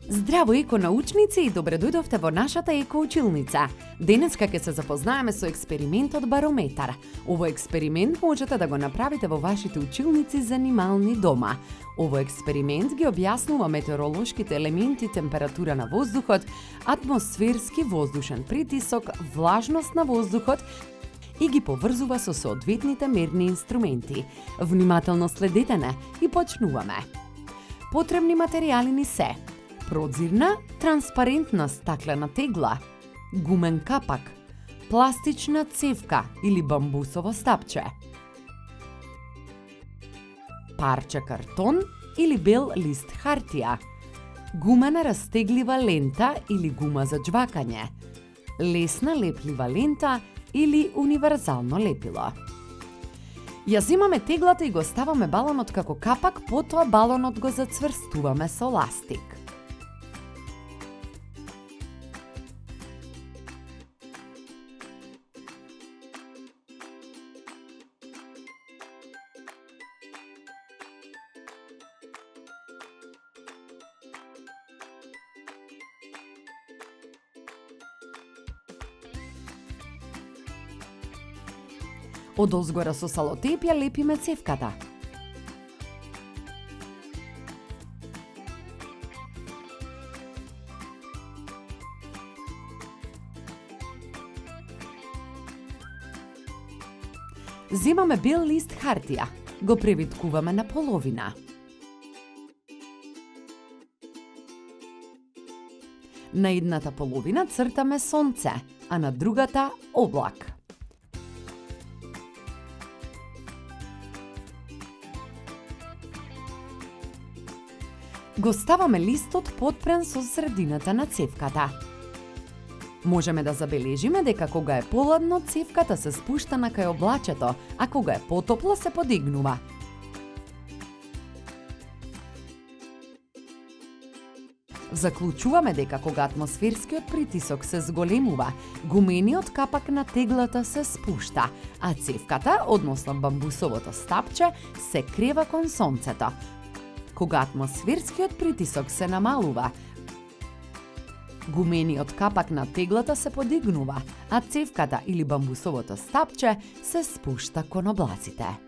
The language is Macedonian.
Здраво, еконаучници, и добре дојдовте во нашата екоучилница. Денеска ќе се запознаеме со експериментот Барометар. Овој експеримент можете да го направите во вашите училници занимални дома. Овој експеримент ги објаснува метеоролошките елементи, температура на воздухот, атмосферски воздушен притисок, влажност на воздухот и ги поврзува со соодветните мерни инструменти. Внимателно следете не и почнуваме. Потребни материјали ни се: прозирна, транспарентна стаклена тегла, гумен капак, пластична цевка или бамбусово стапче, парче картон или бел лист хартија, гумена растеглива лента или гума за џвакање, лесна леплива лента или универзално лепило. Ја земаме теглата и го ставаме балонот како капак, потоа балонот го зацврстуваме со ластик. Одолзгора со салотеп ја лепиме цевката. Земаме бел лист хартија, го превиткуваме на половина. На едната половина цртаме сонце, а на другата облак. Го ставаме листот потпрен со средината на цевката. Можеме да забележиме дека кога е поладно, цевката се спушта на кај облачето, а кога е потопло се подигнува. Заклучуваме дека кога атмосферскиот притисок се зголемува, гумениот капак на теглата се спушта, а цевката, односно бамбусовото стапче, се крева кон сонцето. Кога атмосферскиот притисок се намалува, гумениот капак на теглата се подигнува, а цевката или бамбусовото стапче се спушта кон облаците.